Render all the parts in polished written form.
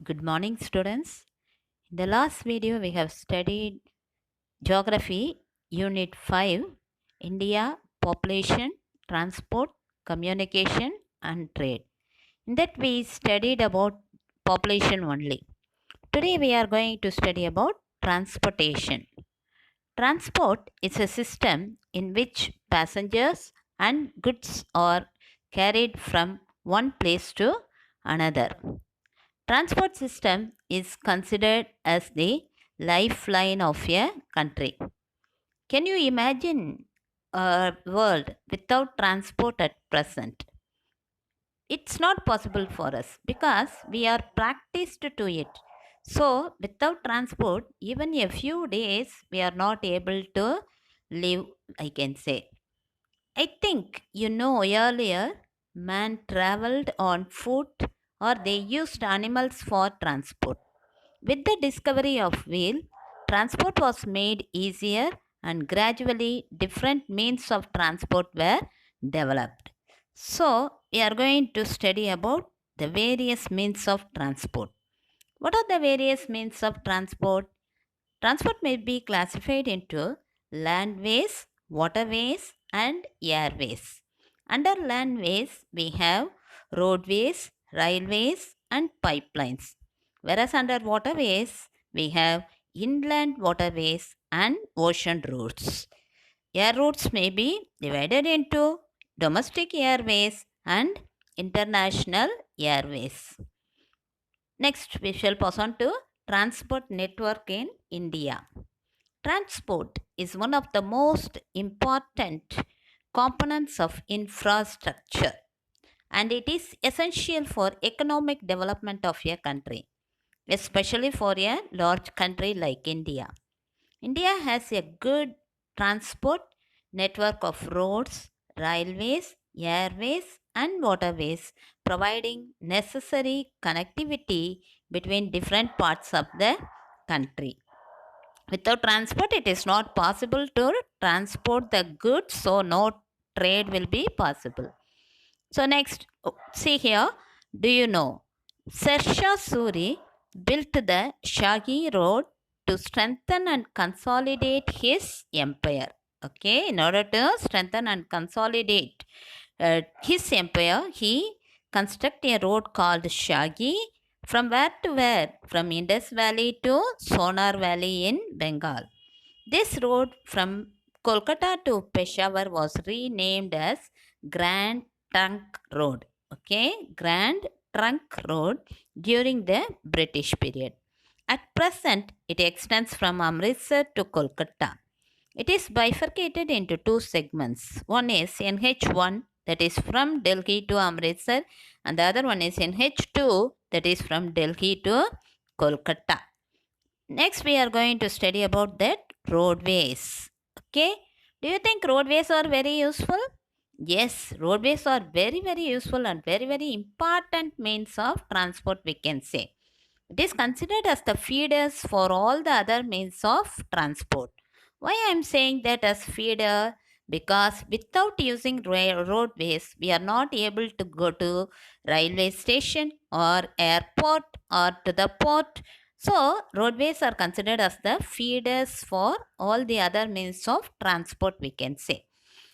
Good morning, students. In the last video, we have studied Geography, Unit 5, India, Population, Transport, Communication, and Trade. In that, we studied about population only. Today, we are going to study about transportation. Transport is a system in which passengers and goods are carried from one place to another. Transport system is considered as the lifeline of a country. Can you imagine a world without transport at present? It's not possible for us because we are practiced to it. So, without transport, even a few days, we are not able to live, I can say. I think you know earlier, man traveled on foot or they used animals for transport. With the discovery of wheel, transport was made easier and gradually different means of transport were developed. So, we are going to study about the various means of transport. What are the various means of transport? Transport may be classified into landways, waterways, and airways. Under landways, we have roadways, railways, and pipelines. Whereas under waterways, we have inland waterways and ocean routes. Air routes may be divided into domestic airways and international airways. Next, we shall pass on to transport network in India. Transport is one of the most important components of infrastructure and it is essential for economic development of a country, especially for a large country like India. India has a good transport network of roads, railways, airways, and waterways, providing necessary connectivity between different parts of the country. Without transport, it is not possible to transport the goods, so no trade will be possible. So, next, see here, do you know? Sersha Suri built the Shagi Road to strengthen and consolidate his empire. Okay, in order to strengthen and consolidate his empire, he constructed a road called Shagi from where to where? From Indus Valley to Sonar Valley in Bengal. This road from Kolkata to Peshawar was renamed as Grand Trunk Road. Okay, Grand Trunk Road during the British period. At present, it extends from Amritsar to Kolkata. It is bifurcated into two segments. One is NH1, that is from Delhi to Amritsar, and the other one is NH2, that is from Delhi to Kolkata. Next, we are going to study about that roadways. Okay, do you think roadways are very useful? Yes, roadways are very useful and very important means of transport, we can say. It is considered as the feeders for all the other means of transport. Why I am saying that as feeder? Because without using roadways, we are not able to go to railway station or airport or to the port. So, roadways are considered as the feeders for all the other means of transport, we can say.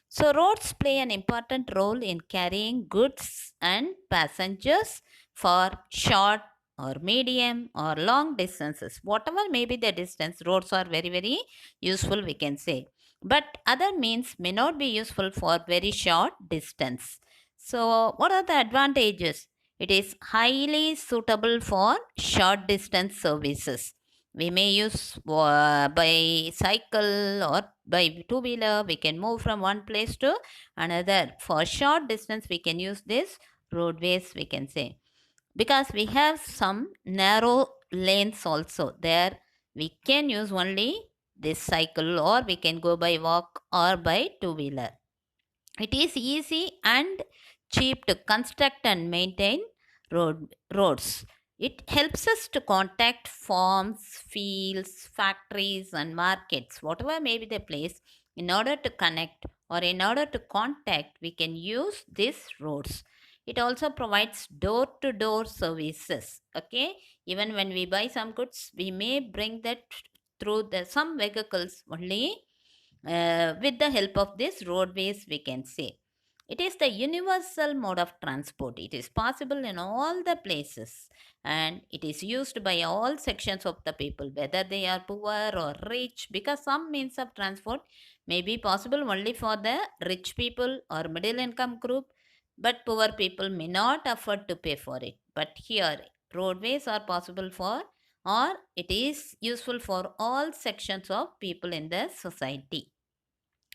So, roads play an important role in carrying goods and passengers for short or medium or long distances. Whatever may be the distance, roads are very useful, we can say. But other means may not be useful for very short distance. So, what are the advantages? It is highly suitable for short distance services. We may use by cycle or by two wheeler. We can move from one place to another. For short distance, we can use this roadways, we can say, because we have some narrow lanes also. There we can use only this cycle, or we can go by walk or by two wheeler. It is easy and cheap to construct and maintain roads. It helps us to contact farms, fields, factories, and markets, whatever may be the place. In order to connect or in order to contact, we can use these roads. It also provides door to door services. Okay, even when we buy some goods, we may bring that through some vehicles only, with the help of this roadways, we can say. It is the universal mode of transport. It is possible in all the places, and it is used by all sections of the people, whether they are poor or rich, because some means of transport may be possible only for the rich people or middle income group, but poor people may not afford to pay for it. But here, roadways are possible for, or it is useful for all sections of people in the society.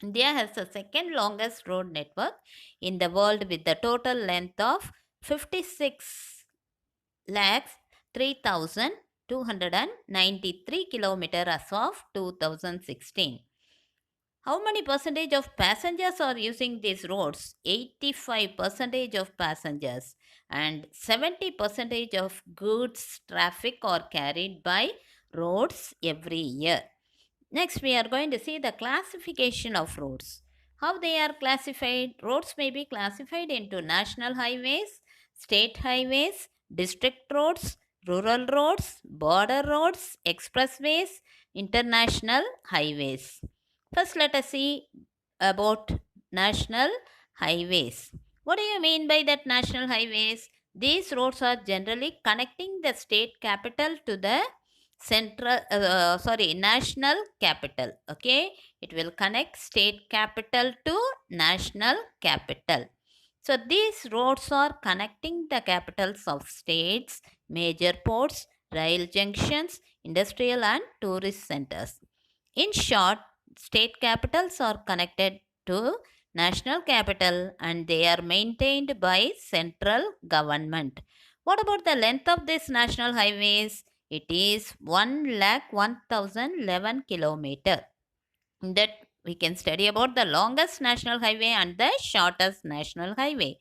India has the second longest road network in the world with the total length of 56 lakhs 3,293 kilometers as of 2016. How many percentage of passengers are using these roads? 85 percentage of passengers, and 70 percentage of goods traffic are carried by roads every year. Next, we are going to see the classification of roads. How they are classified? Roads may be classified into national highways, state highways, district roads, rural roads, border roads, expressways, international highways. First, let us see about national highways. What do you mean by that national highways? These roads are generally connecting the state capital to the national capital. Okay, it will connect state capital to national capital. So these roads are connecting the capitals of states, major ports, rail junctions, industrial and tourist centers. In short, state capitals are connected to national capital and they are maintained by central government. What about the length of these national highways? It is 1,01,011 kilometer. That we can study about the longest national highway and the shortest national highway.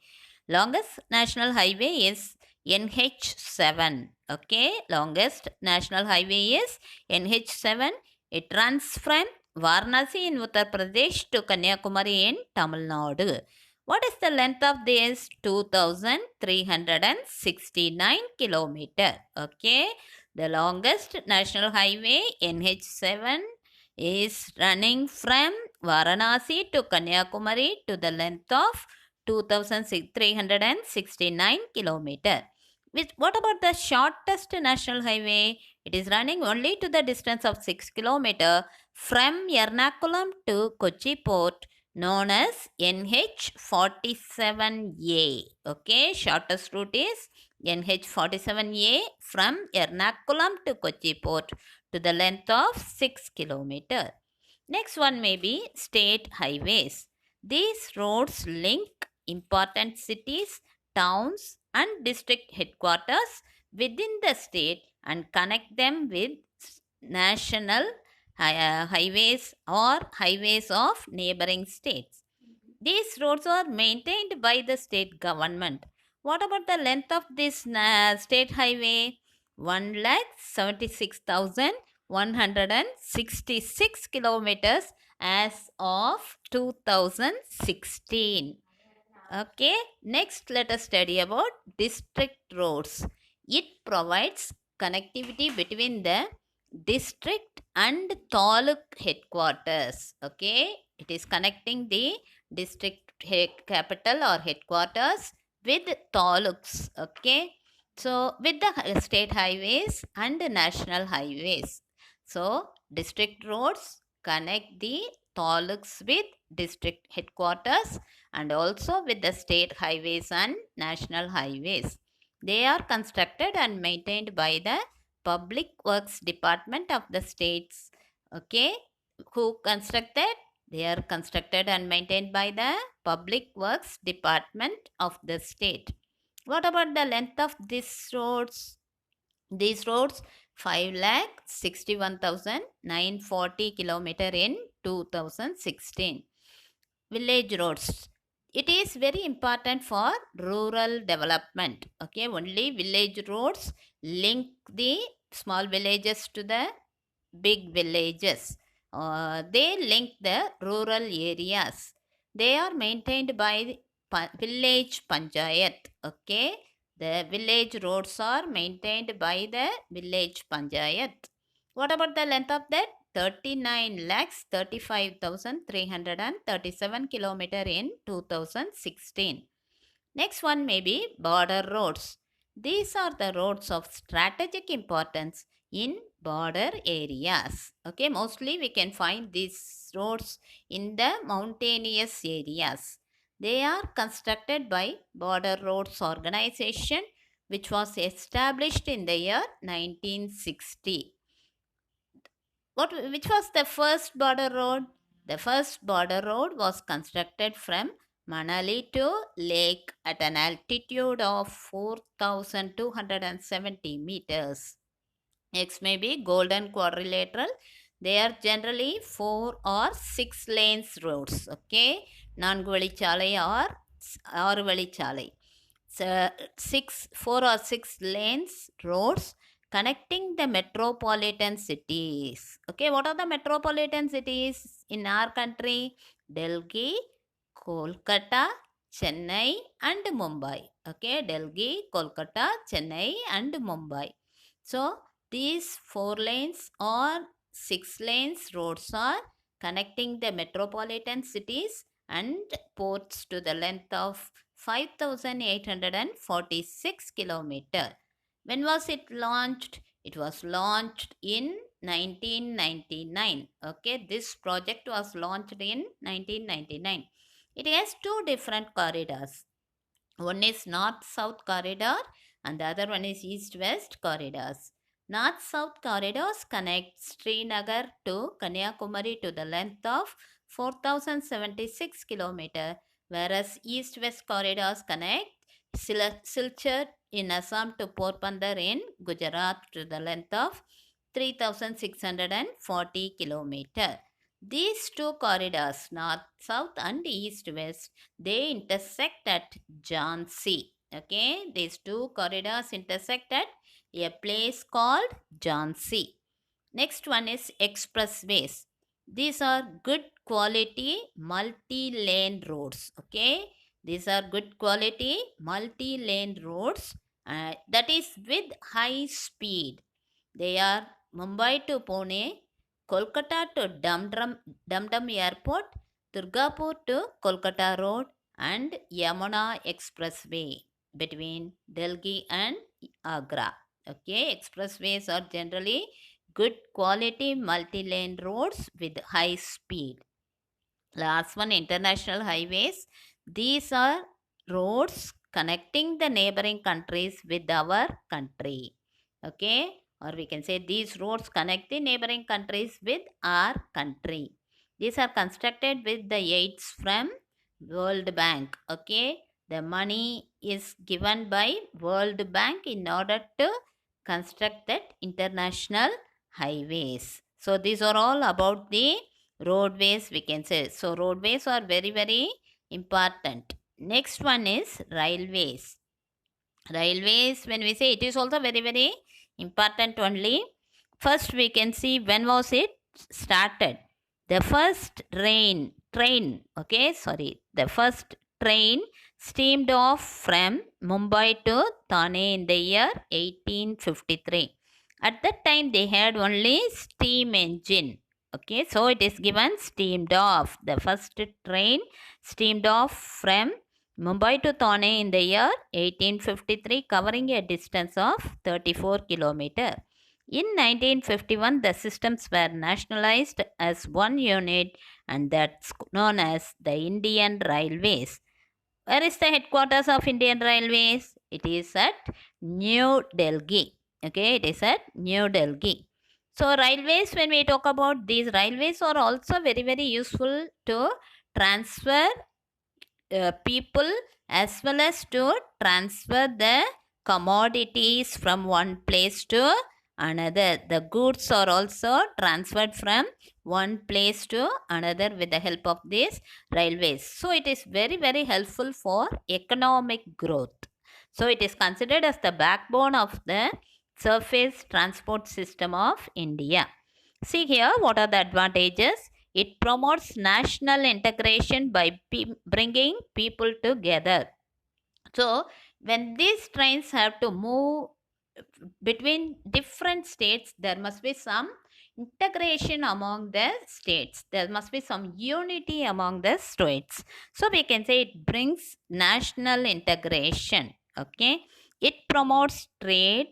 Longest national highway is NH7. Okay, longest national highway is NH7. It runs from Varanasi in Uttar Pradesh to Kanyakumari in Tamil Nadu. What is the length of this? 2,369 kilometer. Okay, the longest national highway NH7 is running from Varanasi to Kanyakumari to the length of 2,369 kilometer. What about the shortest national highway? It is running only to the distance of 6 kilometer from Ernakulam to Kochi port, known as NH47A. Okay, shortest route is NH47A from Ernakulam to Kochi port to the length of 6 kilometer. Next one may be state highways. These roads link important cities, towns and district headquarters within the state and connect them with national highways or highways of neighboring states. These roads are maintained by the state government. What about the length of this state highway? 1,76,166 kilometers as of 2016. Okay, next let us study about district roads. It provides connectivity between the district and taluk headquarters. Okay, it is connecting the district capital or headquarters with taluks. Okay, so with the state highways and the national highways. So district roads connect the taluks with district headquarters and also with the state highways and national highways. They are constructed and maintained by the Public Works Department of the states. Okay, who constructed? They are constructed and maintained by the Public Works Department of the state. What about the length of these roads? These roads 5,61,940 kilometer in 2016. Village roads. It is very important for rural development. Okay, only village roads link the small villages to the big villages. They link the rural areas. They are maintained by village panchayat. Okay, the village roads are maintained by the village panchayat. What about the length of that? 39 lakhs 35,337 kilometer in 2016. Next one may be border roads. These are the roads of strategic importance in border areas. Okay, mostly we can find these roads in the mountainous areas. They are constructed by Border Roads Organization, which was established in the year 1960. Which was the first border road? The first border road was constructed from Manali to Lake at an altitude of 4,270 meters. Next may be golden quadrilateral. They are generally 4 or 6 lanes roads. Okay, Nanguvalichalai or Aruvalichalai. So, 4 or 6 lanes roads connecting the metropolitan cities. Okay, what are the metropolitan cities in our country? Delhi, Kolkata, Chennai, and Mumbai. Okay, Delhi, Kolkata, Chennai, and Mumbai. So, these 4 lanes or 6 lanes roads are connecting the metropolitan cities and ports to the length of 5,846 kilometer. When was it launched? It was launched in 1999. Okay, this project was launched in 1999. It has two different corridors. One is north-south corridor and the other one is east-west corridors. North-south corridors connect Srinagar to Kanyakumari to the length of 4,076 km, whereas east-west corridors connect Silchar in Assam to Porbandar in Gujarat to the length of 3,640 km. These two corridors, north, south, and east, west, they intersect at Jhansi. Okay, these two corridors intersect at a place called Jhansi. Next one is expressways. These are good quality multi-lane roads. Okay, these are good quality multi-lane roads that is with high speed. They are Mumbai to Pune, Kolkata to Dum Airport, Durgapur to Kolkata Road, and Yamuna Expressway between Delhi and Agra. Okay, expressways are generally good quality multi-lane roads with high speed. Last one, international highways. These are roads connecting the neighboring countries with our country. Okay, or we can say these roads connect the neighboring countries with our country. These are constructed with the aids from World Bank. Okay, the money is given by World Bank in order to construct that international highways. So these are all about the roadways, we can say. So roadways are very, very important. Next one is railways. Railways, when we say, it is also very, very important only. First we can see when was it started. The first the first train steamed off from Mumbai to Thane in the year 1853. At that time they had only steam engine. Okay, so it is given steamed off. The first train steamed off from Mumbai to Thane in the year 1853, covering a distance of 34 km. In 1951, the systems were nationalized as one unit, and that's known as the Indian Railways. Where is the headquarters of Indian Railways? It is at New Delhi. Okay, it is at New Delhi. So railways, when we talk about these railways, are also very, very useful to transfer people as well as to transfer the commodities from one place to another. The goods are also transferred from one place to another with the help of these railways. So it is very, very helpful for economic growth. So it is considered as the backbone of the surface transport system of India. See here, what are the advantages? It promotes national integration by bringing people together. So, when these trains have to move between different states, there must be some integration among the states. There must be some unity among the states. So, we can say it brings national integration. Okay, it promotes trade,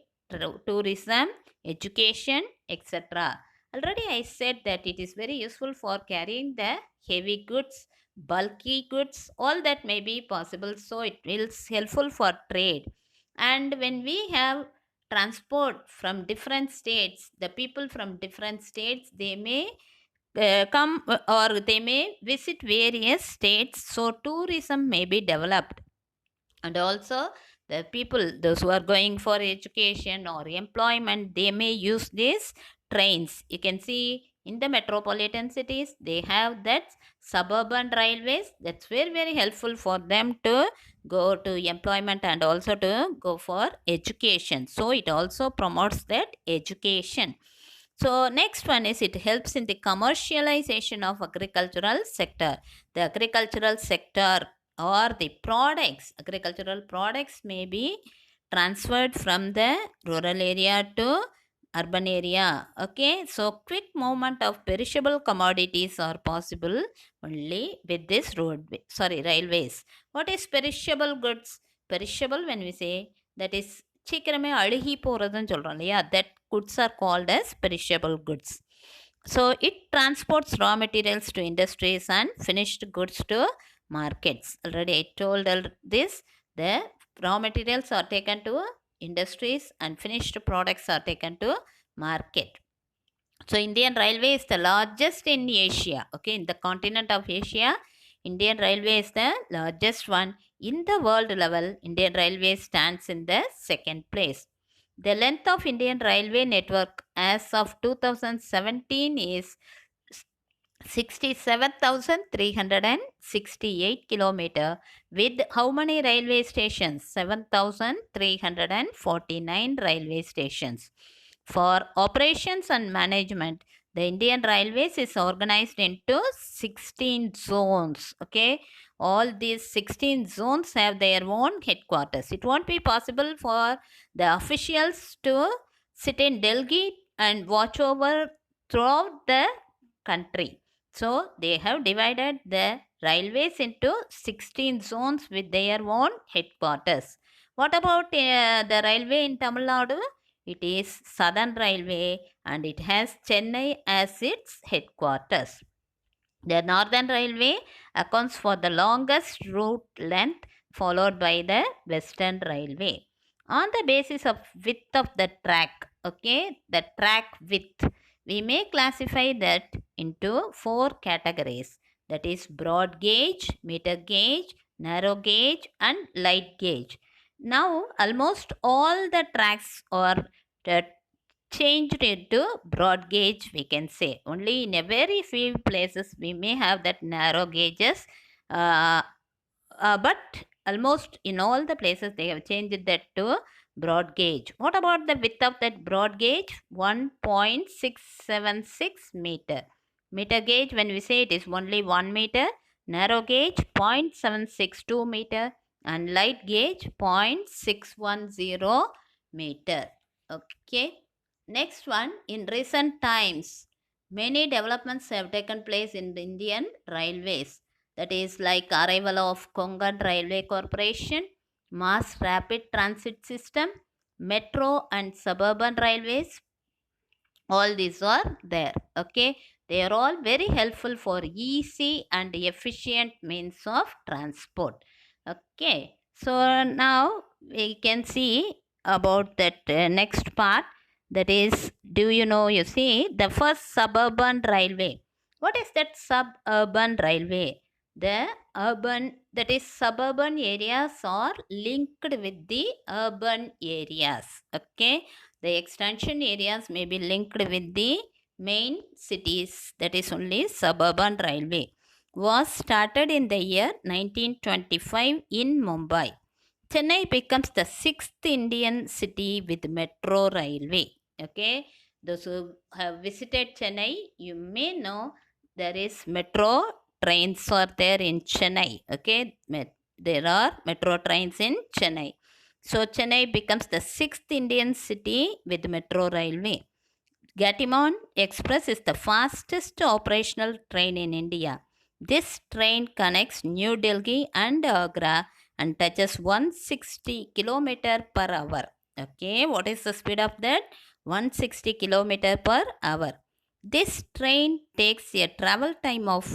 tourism, education, etc. Already, I said that it is very useful for carrying the heavy goods, bulky goods, all that may be possible. So, it is helpful for trade. And when we have transport from different states, the people from different states, they may come or they may visit various states, so tourism may be developed. And also the people, those who are going for education or employment, they may use these trains. You can see in the metropolitan cities they have that suburban railways. That's very very helpful for them to go to employment and also to go for education. So it also promotes that education. So next one is it helps in the commercialization of agricultural sector. The agricultural sector or the products, agricultural products may be transferred from the rural area to urban area. Okay, so quick movement of perishable commodities are possible only with this railways. What is perishable goods? Perishable, when we say, that is சீக்கிரமே அழுகி போகிறதுன்னு சொல்கிறோம் இல்லையா, that goods are called as perishable goods. So it transports raw materials to industries and finished goods to markets. Already I told this. The raw materials are taken to industries and finished products are taken to market. So Indian Railway is the largest in Asia. Okay, in the continent of Asia, Indian Railway is the largest one. In the world level, Indian Railway stands in the second place. The length of Indian Railway network as of 2017 is 67,368 kilometer, with how many railway stations? 7,349 railway stations. For operations and management, the Indian Railways is organized into 16 zones. Okay, all these 16 zones have their own headquarters. It won't be possible for the officials to sit in Delhi and watch over throughout the country. So they have divided the railways into 16 zones with their own headquarters. What about the railway in Tamil Nadu? It is Southern Railway and it has Chennai as its headquarters. The Northern Railway accounts for the longest route length, followed by the Western Railway. On the basis of width of the track, okay, the track width, we may classify that into four categories. That is broad gauge, meter gauge, narrow gauge, and light gauge. Now, almost all the tracks are changed into broad gauge, we can say. Only in a very few places we may have that narrow gauges, but almost in all the places they have changed that to broad gauge. What about the width of that broad gauge? 1.676 meter. Meter gauge, when we say, it is only 1 meter. Narrow gauge 0.762 meter and light gauge 0.610 meter. Okay, next one, in recent times many developments have taken place in the Indian Railways. That is like arrival of Konkan Railway Corporation, mass rapid transit system, metro and suburban railways. All these are there. Okay, they are all very helpful for easy and efficient means of transport. Okay, so now we can see about that next part. That is, do you know, you see, the first suburban railway. What is that suburban railway? The urban, that is suburban areas are linked with the urban areas. Okay, the extension areas may be linked with the main cities. That is only suburban railway. Was started in the year 1925 in Mumbai. Chennai becomes the sixth Indian city with metro railway. Okay, those who have visited Chennai, you may know there is metro trains are there in Chennai. Okay, there are metro trains in Chennai. So Chennai becomes the sixth Indian city with metro railway. Gatiman Express is the fastest operational train in India. This train connects New Delhi and Agra and touches 160 kilometer per hour. Okay, what is the speed of that? 160 kilometer per hour. This train takes a travel time of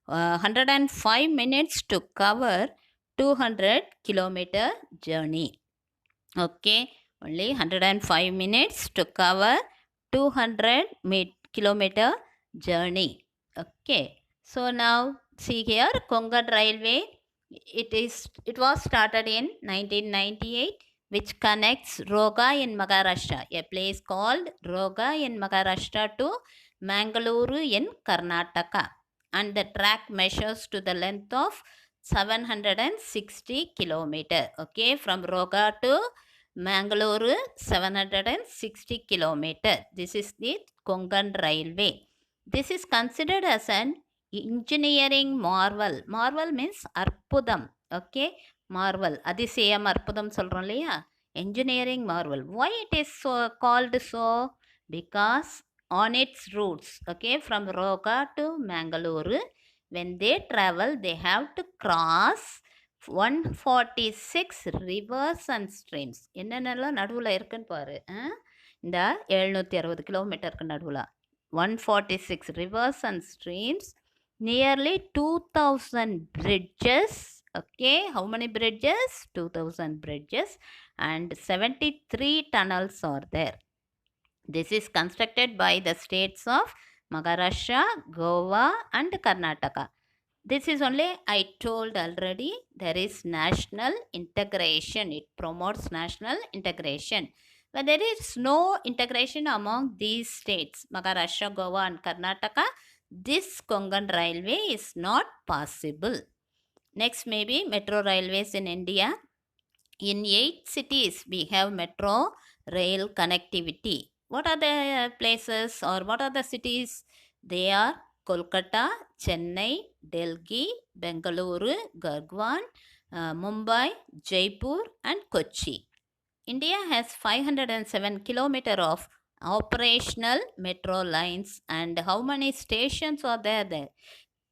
105 minutes to cover 200 kilometer journey. Okay, only 105 minutes to cover 200 kilometer journey. Okay, so now see here, Konkan Railway, it was started in 1998, which connects Roga in Maharashtra, a place called Roga in Maharashtra, to Mangaluru in Karnataka, and the track measures to the length of 760 kilometer. Okay, from Roga to Mangalore, 760 kilometer. This is the Konkan Railway. This is considered as an engineering marvel. Marvel means அற்புதம். Okay, marvel, அதிசயம், அற்புதம் சொல்றோம் இல்லையா? Engineering marvel. Why it is so called so? Because on its routes, okay, from Roga to Mangalore, when they travel, they have to cross 146 rivers and streams. என்னென்னலாம் நடுவில் இருக்குன்னு பாரு. இந்த 760 கிலோமீட்டருக்கு நடுவில் 146 rivers and streams, nearly 2000 bridges. Okay, how many bridges? 2000 bridges, and 73 tunnels are there. This is constructed by the states of Maharashtra, Goa and Karnataka. This is only, I told already, there is national integration. It promotes national integration. But there is no integration among these states, Maharashtra, Goa and Karnataka. This Konkan Railway is not possible. Next, maybe metro railways in India. In 8 cities, we have metro rail connectivity. What are the places or what are the cities? They are Kolkata, Chennai, Delhi, Bengaluru, Gurgaon, Mumbai, Jaipur and Kochi. India has 507 kilometers of operational metro lines, and how many stations are there?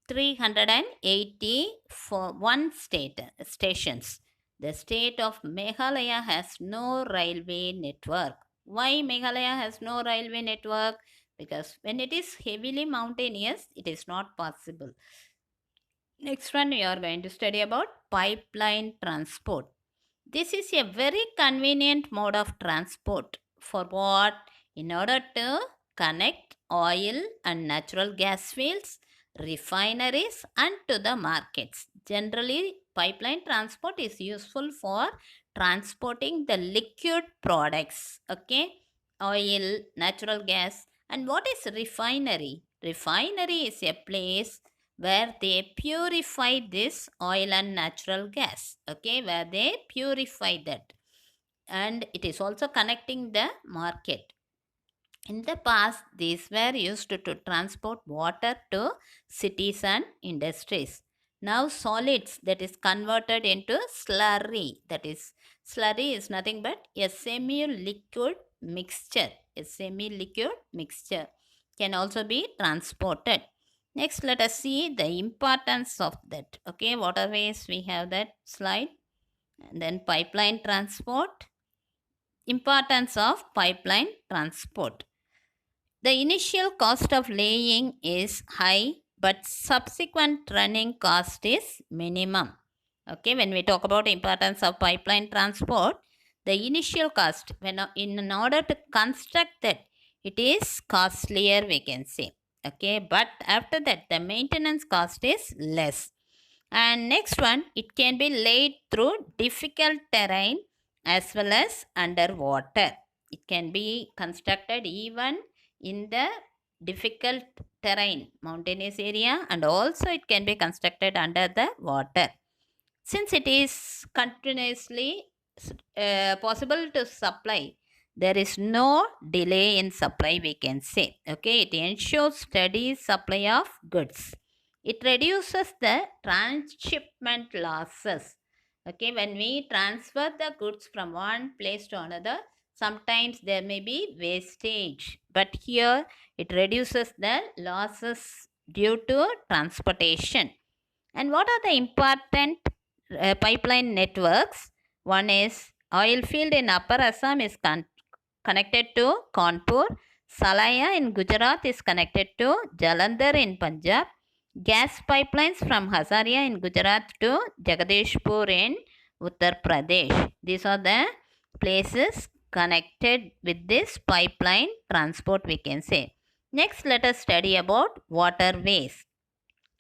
381 stations. The state of Meghalaya has no railway network. Why Meghalaya has no railway network? Because when it is heavily mountainous, it is not possible. Next one, we are going to study about pipeline transport. This is a very convenient mode of transport. For what? In order to connect oil and natural gas fields, refineries and to the markets. Generally, pipeline transport is useful for transporting the liquid products. Okay, oil, natural gas. And what is refinery? Refinery is a place where they purify this oil and natural gas. Okay, where they purify that, and it is also connecting the market. In the past, these were used to transport water to cities and industries. Now solids, that is converted into slurry. That is, slurry is nothing but a semi-liquid mixture. A semi-liquid mixture can also be transported. Next, let us see the importance of that. Okay, waterways, we have that slide. And then pipeline transport. Importance of pipeline transport. The initial cost of laying is high, but subsequent running cost is minimum. Okay, when we talk about importance of pipeline transport, the initial cost, when in order to construct that, it is costlier, we can say. Okay, but after that, the maintenance cost is less. And next one, it can be laid through difficult terrain as well as underwater. It can be constructed even in the difficult terrain, mountainous area, and also it can be constructed under the water. Since it is continuously possible to supply there is no delay in supply, we can say. Okay, it ensures steady supply of goods. It reduces the transshipment losses. Okay, when we transfer the goods from one place to another, sometimes there may be wastage, but here it reduces the losses due to transportation. And what are the important pipeline networks? One is oil field in Upper Assam is connected to Kanpur. Salaya in Gujarat is connected to Jalandhar in Punjab. Gas pipelines from Hazaria in Gujarat to Jagadeshpur in Uttar Pradesh. These are the places connected with this pipeline transport, we can say. Next, let us study about waterways.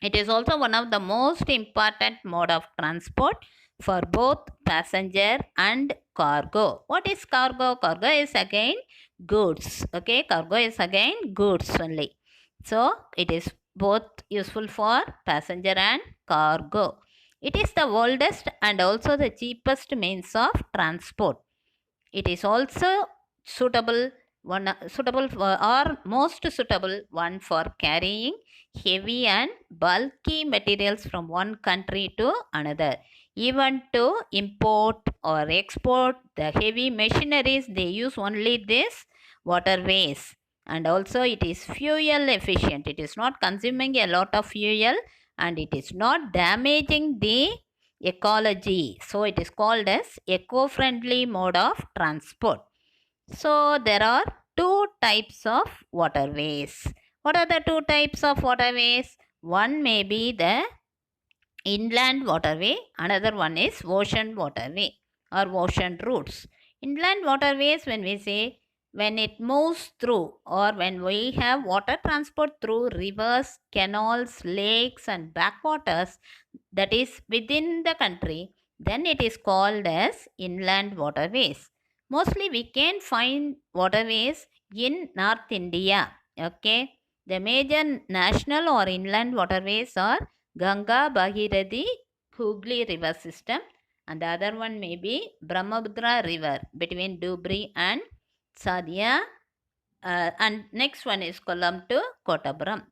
It is also one of the most important mode of transport for both passenger and cargo. What is cargo? Cargo is again goods. Okay, cargo is again goods only. So it is both useful for passenger and cargo. It is the oldest and also the cheapest means of transport. It is also suitable for, or most suitable one for carrying heavy and bulky materials from one country to another. Even to import or export the heavy machineries, they use only this waterways. And also it is fuel efficient. It is not consuming a lot of fuel and it is not damaging the ecology. So it is called as eco-friendly mode of transport. So there are two types of waterways. What are the two types of waterways? One may be the inland waterway, another one is ocean waterway or ocean routes. Inland waterways, when we say, when it moves through or when we have water transport through rivers, canals, lakes and backwaters, that is within the country, then it is called as inland waterways. Mostly we can find waterways in North India. Okay, the major national or inland waterways are Ganga, Bhagirathi, Hooghly river system, and the other one may be Brahmaputra river between Dubri and Sadia, and next one is Kollam to Kottapuram.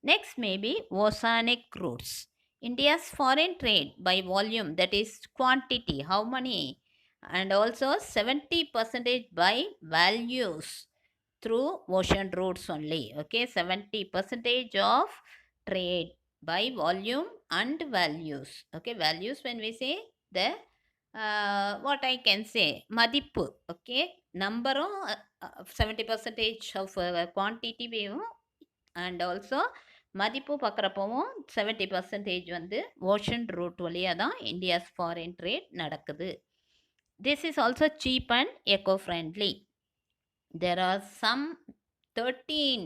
Next may be oceanic routes. India's foreign trade by volume, that is quantity, how many, and also 70 percentage by values through ocean routes only. Okay, 70 percentage of trade by volume and values. Okay, values, when we say the what I can say, மதிப்பு. Okay, நம்பரும் 70 percentage of quantity வேவும் and also மதிப்பு பார்க்குறப்பவும் 70 percentage வந்து ocean route வழியாக தான் India's foreign trade நடக்குது. This is also cheap and eco friendly. There are some 13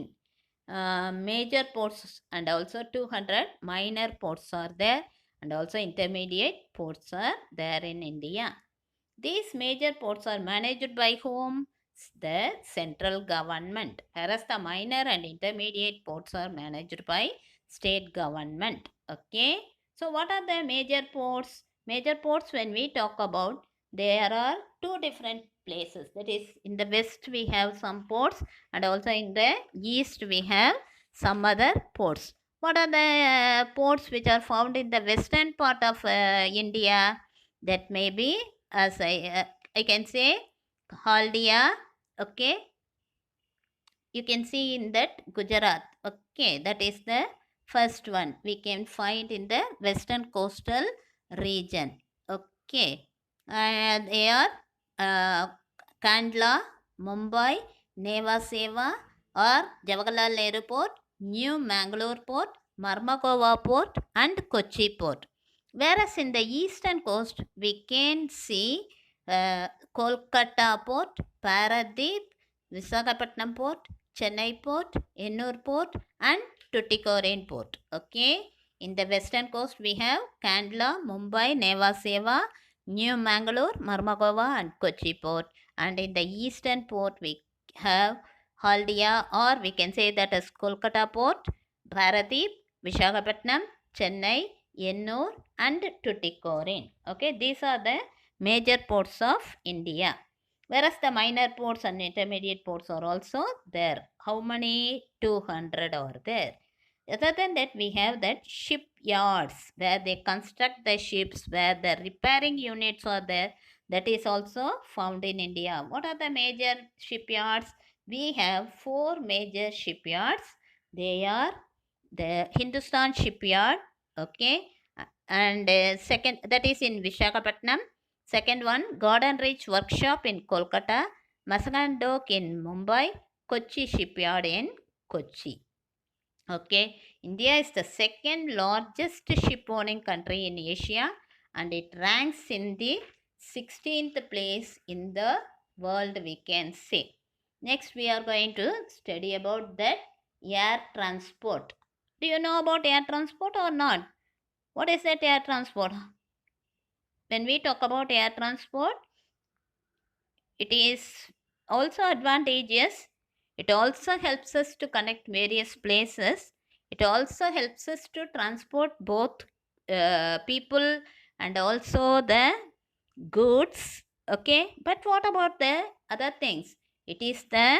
major ports and also 200 minor ports are there, and also intermediate ports are there in India. These major ports are managed by whom? The central government, whereas the minor and intermediate ports are managed by state government. Okay, so what are the major ports? Major ports, when we talk about, there are two different places. That is, in the west we have some ports and also in the east we have some other ports. What are the ports which are found in the western part of India? That may be, as I can say, Haldia. Okay, you can see in that Gujarat. Okay, that is the first one we can find in the western coastal region. Okay, and they are Kandla, Mumbai, Neva Seva or Jawaharlal Nehru Port, New Mangalore Port, Marmakova Port and Kochi Port. Whereas in the eastern coast we can see Kolkata Port, Paradeep, Visakhapatnam Port, Chennai Port, Ennur Port and Tuticorin Port. Okay, in the western coast we have Kandla, Mumbai, Neva Seva, New Mangalore, Marmakova and Kochi Port, and in the eastern port we have Haldia, or we can say that as Kolkata Port, Paradeep, Visakhapatnam, Chennai, Ennur and Tuticorin. Okay, these are the major ports of India. Whereas the minor ports and intermediate ports are also there. How many? 200 are there. Other than that, we have that shipyards where they construct the ships, where the repairing units are there. That is also found in India. What are the major shipyards? We have four major shipyards. They are the Hindustan shipyard, okay, and second, that is in Vishakhapatnam. Second one, Garden Reach Workshop in Kolkata, Masagan Dock in Mumbai, Kochi Shipyard in Kochi. Okay, India is the second largest ship owning country in Asia and it ranks in the 16th place in the world, we can say. Next, we are going to study about that air transport. Do you know about air transport or not? What is that air transport? When we talk about air transport, it is also advantageous. It also helps us to connect various places. It also helps us to transport both people and also the goods. Okay, but what about the other things? It is the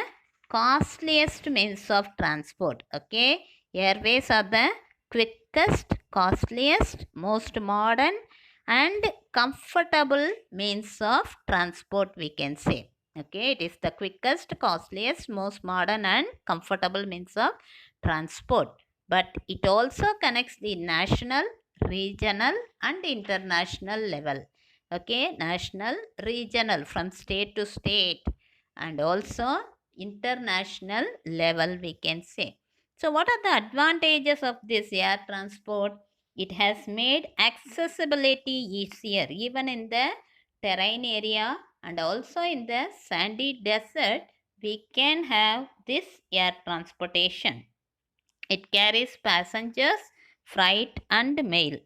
costliest means of transport. Okay, airways are the quickest, costliest, most modern and comfortable means of transport, we can say. Okay, it is the quickest, costliest, most modern and comfortable means of transport, but it also connects the national, regional and international level. Okay, national, regional, from state to state, and also international level, we can say. So what are the advantages of this air transport? It has made accessibility easier even in the terrain area and also in the sandy desert. We can have this air transportation. It carries passengers, freight, and mail.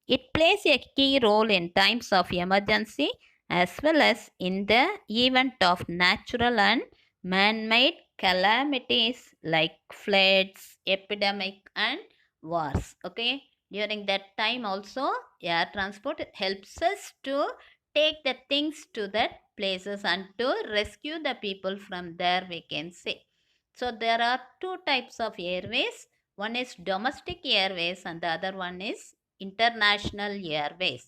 It plays a key role in times of emergency as well as in the event of natural and man made calamities like floods, epidemic, and wars. Okay, during that time, also, air transport helps us to take the things to that places and to rescue the people from there, we can say. So, there are two types of airways. One is domestic airways and the other one is international airways.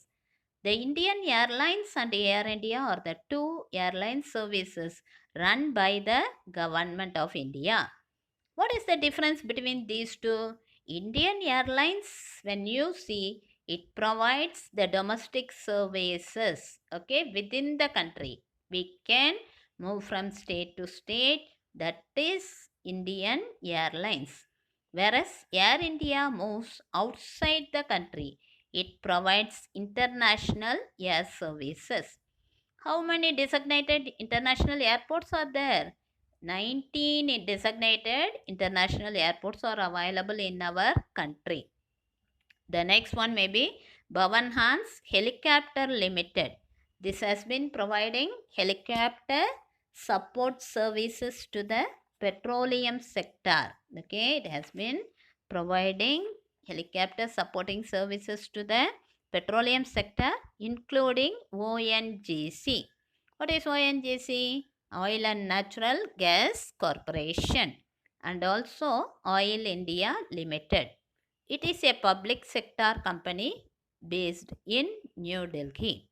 The Indian Airlines and Air India are the two airline services run by the government of India. What is the difference between these two? Indian Airlines, when you see, it provides the domestic services, okay, within the country. We can move from state to state. That is Indian Airlines. Whereas Air India moves outside the country. It provides international air services. How many designated international airports are there? 19 designated international airports are available in our country. The next one may be Bhavan Hans Helicopter Limited. This has been providing helicopter support services to the petroleum sector. Okay, it has been providing helicopter supporting services to the petroleum sector, including ONGC. What is ONGC? Oil and Natural Gas Corporation, and also Oil India Limited. It is a public sector company based in New Delhi.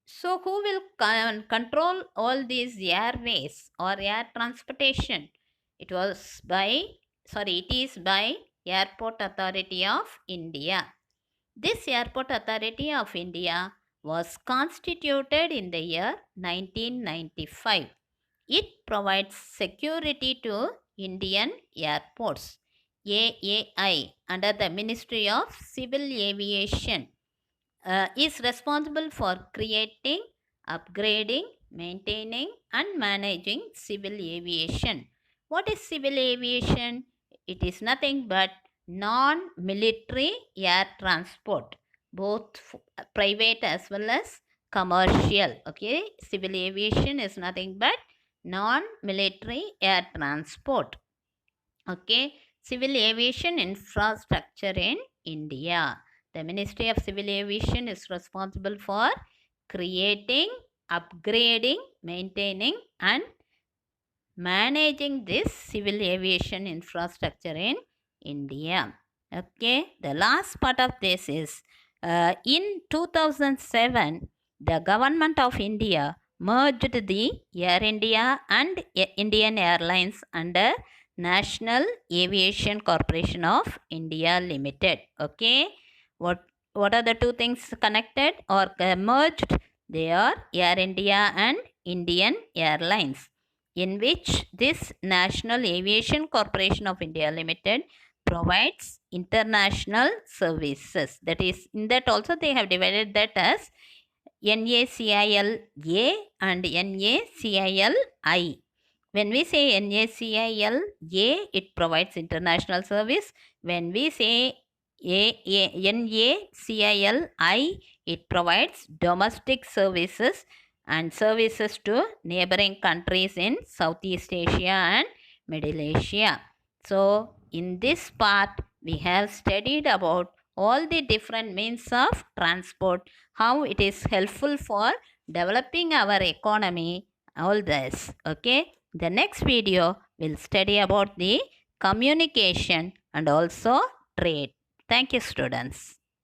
So, who will control all these airways or air transportation? It was by, it is by Airport Authority of India. This Airport Authority of India was constituted in the year 1995. It provides security to Indian airports, AAI, under the Ministry of Civil Aviation, is responsible for creating, upgrading, maintaining, and managing civil aviation. What is civil aviation? It is nothing but non military air transport, both private as well as commercial. Okay, civil aviation is nothing but non military air transport. Okay, civil aviation infrastructure in India. The Ministry of Civil Aviation is responsible for creating, upgrading, maintaining, and managing this civil aviation infrastructure in India. Okay, the last part of this is in 2007, the government of India merged the Air India and Indian Airlines under National Aviation Corporation of India Limited. Okay, what what are the two things connected or merged? They are Air India and Indian Airlines, in which this National Aviation Corporation of India Limited provides international services. That is, in that also they have divided that as NACIL-A and NACIL-I. When we say NACIL-A, it provides international service. When we say NACIL-I, it provides domestic services and services to neighboring countries in Southeast Asia and Middle Asia. So, in this part, we have studied about all the different means of transport, how it is helpful for developing our economy, all this. Okay, the next video will study about the communication and also trade. Thank you, students.